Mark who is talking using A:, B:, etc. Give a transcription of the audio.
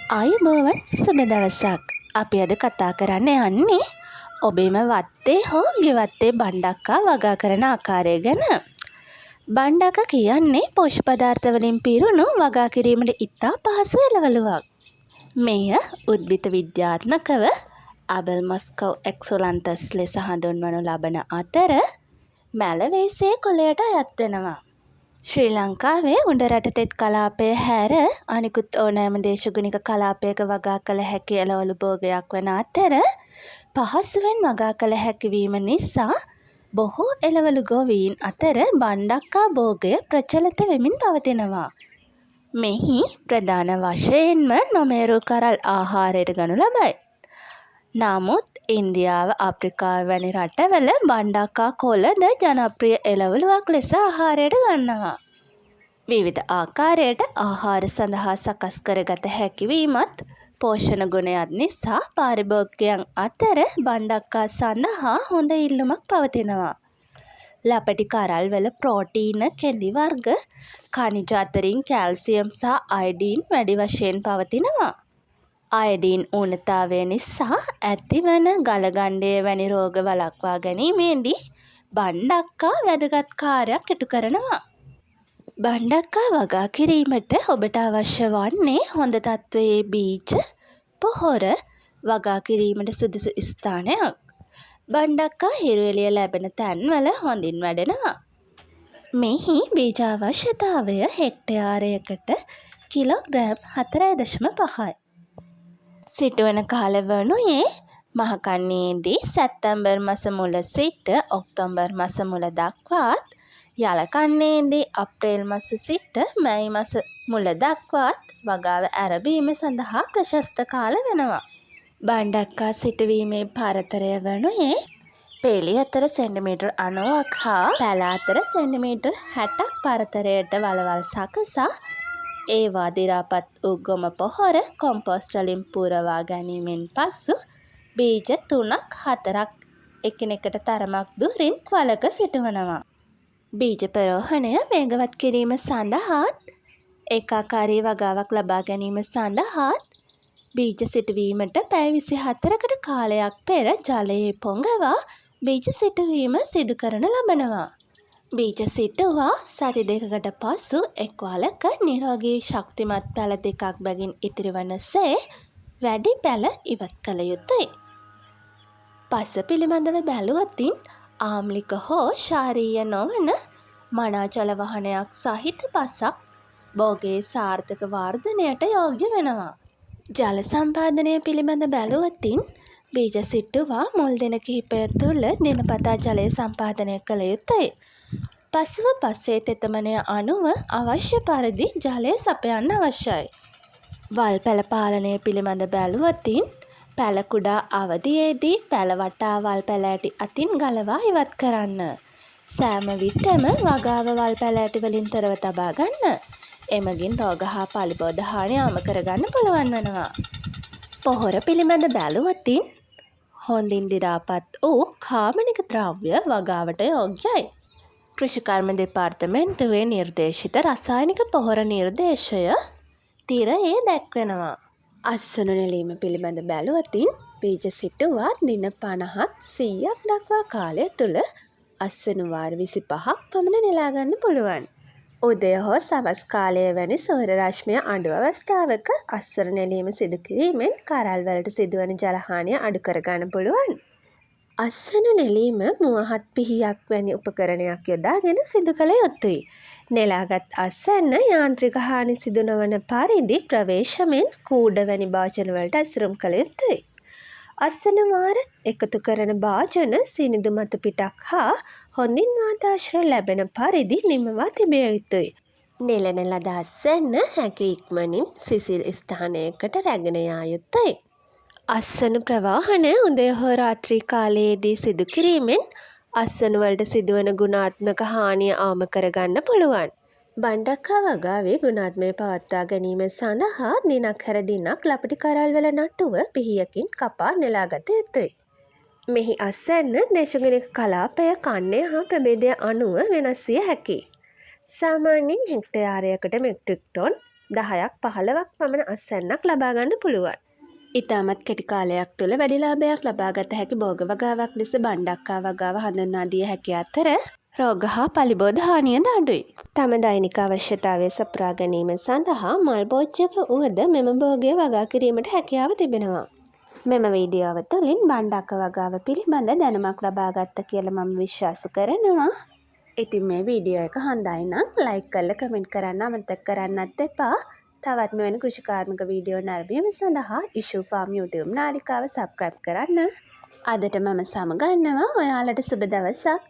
A: ආයුබෝවන් සුබ දවසක්. අපි අද කතා කරන්න යන්නේ ඔබේම වත්තේ හෝ ගෙවත්තේ බණ්ඩක්කා වගා කරන ආකාරය ගැන. බණ්ඩක්කා කියන්නේ පෝෂ්‍ය පදාර්ථ වලින් පිරුණු වගා කිරීමට ඉතා පහසු එළවලුවක්. මෙය උද්භිද විද්‍යාත්මකව අබෙල්මස්කව් එක්සලන්තස් ලෙස හඳුන්වනු ලබන අතර මැලවේසියේ කුලයට අයත් වෙනවා. ශ්‍රී ලංකාවේ උඩරට තෙත් කලාපය හැර අනිකුත් ඕනෑම දේශගුණික කලාපයක වගා කළ හැකි එළවලු භෝගයක් වන අතර පහසුවෙන් වගා කළ හැකිවීම නිසා බොහෝ එළවලු ගොවීන් අතර බණ්ඩක්කා භෝගය ප්‍රචලිත වෙමින් පවතිනවා. මෙහි ප්‍රධාන වශයෙන්ම නොමේරු කරල් ආහාරයට ගනු ලබයි. නමුත් ඉන්දියාව අප්‍රිකාව වැනි රටවල බණ්ඩක්කා කොළද ජනප්‍රිය එළවලුවක් ලෙස ආහාරයට ගන්නවා. විවිධ ආකාරයට ආහාර සඳහා සකස් කරගත හැකිවීමත් පෝෂණ ගුණයත් නිසා පාරිභෝගිකයන් අතර බණ්ඩක්කා සඳහා හොඳ ඉල්ලුමක් පවතිනවා. ලපටි කරල් වල ප්‍රෝටීන කෙඳි වර්ග khනිජ අතරින් කැල්සියම් සහ අයඩීන් වැඩි වශයෙන් පවතිනවා. අයඩීන් ඌනතාවය නිසා ඇතිවන ගලගණ්ඩය වැනි රෝග වළක්වා ගැනීමේදී බණ්ඩක්කා වැදගත් කාර්යයක් ඉටු කරනවා. බණ්ඩක්කා වගා කිරීමට ඔබට අවශ්‍ය වන්නේ හොඳ තත්ත්වයේ බීජ, පොහොර, වගා කිරීමට සුදුසු ස්ථානයක්. බණ්ඩක්කා හිරු එළිය ලැබෙන තැන්වල හොඳින් වැඩෙනවා. මෙහි බීජ අවශ්‍යතාවය හෙක්ටයාරයකට කිලෝග්‍රෑම් 4.5යි. සිටුවන කාල වනුයේ මහකන්නයේදී සැප්තැම්බර් මස මුල සිට ඔක්තෝබර් මස මුල දක්වාත්, යලකන්නයේදී අප්‍රේල් මස සිට මැයි මස මුල දක්වාත් වගාව ඇරඹීම සඳහා ප්‍රශස්ත කාල වෙනවා. බණ්ඩක්කා සිටුවීමේ පරතරය වනුයේ පෙළි අතර සෙන්ටිමීටර් 90ක් හා පැල අතර සෙන්ටිමීටර් 60ක් පරතරයට වලවල් සකසා ඒවා දිරාපත් වූ ගොම පොහොර කොම්පෝස්ට් වලින් පුරවා ගැනීමෙන් පසු බීජ 3-4ක් එකිනෙකට තරමක් දුරින් වලක සිටුවනවා. බීජ ප්‍රෝහණය වේගවත් කිරීම සඳහාත් ඒකාකාරී වගාවක් ලබා ගැනීම සඳහාත් බීජ සිටුවීමට පැය 24කට කාලයක් පෙර ජලයේ පොඟවා බීජ සිටුවීම සිදු කරනු ලබනවා. බීජ සිටුවා සති 2කට පසු එක් වලක නිරෝගී ශක්තිමත් පැල 2ක් බැගින් ඉතිරිවන සේ වැඩි පැල ඉවත් කළ යුතුයි. පස පිළිබඳව බැලුවතින් ආම්ලික හෝ ක්ෂාරීය නොවන මනා ජල වහනයක් සහිත පසක් භෝගයේ සාර්ථක වර්ධනයට යෝග්‍ය වෙනවා. ජල සම්පාදනය පිළිබඳ බැලුවතින් බීජ සිටුවා මුල් දින කිහිපය තුළ දිනපතා ජලය සම්පාදනය කළ යුතුයි. පසුව පස්සේ තෙතමනය අනුව අවශ්‍ය පරිදි ජලය සපයන්න අවශ්‍යයි. වල් පැල පාලනය පිළිබඳ බැලුවතින් පැල කුඩා අවධියේදී පැල වටා වල් පැල ඇටි අතින් ගලවා ඉවත් කරන්න. සෑම විටම වගාව වල් පැල ඇටි වලින් තොරව තබා ගන්න. එමගින් රෝග හා පලිබෝධ හානි අවම කරගන්න පුළුවන් වෙනවා. පොහොර පිළිබඳ බැලුවතින් හොඳින් දිරාපත් වූ කාබනික ද්‍රව්‍ය වගාවට යෝග්‍යයි. කෘෂිකර්ම දෙපාර්තමේන්තුවේ නිර්දේශිත රසායනික පොහොර නිර්දේශය තිරයේ දැක්වෙනවා. අස්වනු නෙලීම පිළිබඳ බැලුවතින් බීජ සිටුවා දින 50ක් 100ක් දක්වා කාලය තුළ අස්වනු වාර 25ක් පමණ නෙලා ගන්න පුළුවන්. උදය හෝ සවස් කාලය වැනි සූර්ය රශ්මිය අඩු අවස්ථාවක අස්වනු නෙලීම සිදු කිරීමෙන් කරල් වලට සිදුවන ජලහානිය අඩු කරගන්න පුළුවන්. අස්වනු නෙලීම මුවහත් පිහියක් වැනි උපකරණයක් යොදාගෙන සිදු කළ යුතුයි. නෙලාගත් අස්වැන්න යාන්ත්‍රික හානි සිදු නොවන පරිදි ප්‍රවේශමෙන් කූඩ වැනි භාජන වලට ඇසුරුම් කළ යුතුයි. අස්වනු වාර එකතු කරන භාජන සිනිඳු මතු පිටක් හා හොඳින් වාතාශ්‍රය ලැබෙන පරිදි නිමවා තිබිය යුතුයි. නෙලන ලද අස්වැන්න හැකි ඉක්මනින් සිසිල් ස්ථානයකට රැගෙන යා යුතුයි. අස්වනු ප්‍රවාහන උදය හෝ රාත්‍රී කාලයේදී සිදු කිරීමෙන් අස්වනු වලට සිදුවන ගුණාත්මක හානිය අවම කරගන්න පුළුවන්. බණ්ඩක්කා වගාවේ ගුණාත්මය පවත්වා ගැනීම සඳහා දිනක් හැර දිනක් ලපටි කරල් වල නටුව පිහියකින් කපා නෙලාගත යුතුයි. මෙහි අස්වැන්න දේශගුණික කලාපය කන්නය හා ප්‍රභේදය අනුව වෙනස් විය හැකියි. සාමාන්‍යයෙන් හෙක්ටයාරයකට මෙට්‍රික් ටොන්
B: 10ක් 15ක් පමණ අස්වැන්නක් ලබා ගන්න පුළුවන්.
A: ඉතාමත් කෙටි කාලයක් තුළ වැඩි ලාභයක් ලබාගත හැකි භෝග වගාවක් ලෙස බණ්ඩක්කා වගාව හඳුන්වා දිය හැකි අතර රෝග හා පලිබෝධ හානියද අඩුයි.
B: තම දෛනික අවශ්‍යතාවය සපුරා ගැනීම සඳහා මල් බෝච්චක වුවද මෙම භෝගය වගා කිරීමට හැකියාව තිබෙනවා. මෙම වීඩියෝව තුළින් බණ්ඩක්ක වගාව පිළිබඳ දැනුමක් ලබාගත්ත කියලා මම විශ්වාස කරනවා.
A: ඉතින් මේ වීඩියෝ එක හොඳයි නම් ලයික් කරලා කමෙන්ට් කරන්න අමතක කරන්නත් එපා. තවත් මෙවැනි කෘෂිකාර්මික වීඩියෝ නැරඹීම සඳහා ඉෂූ ෆාම් YouTube නාලිකාව සබ්ස්ක්‍රයිබ් කරන්න. අදට මම සමුගන්නවා. ඔයාලට සුබ දවසක්.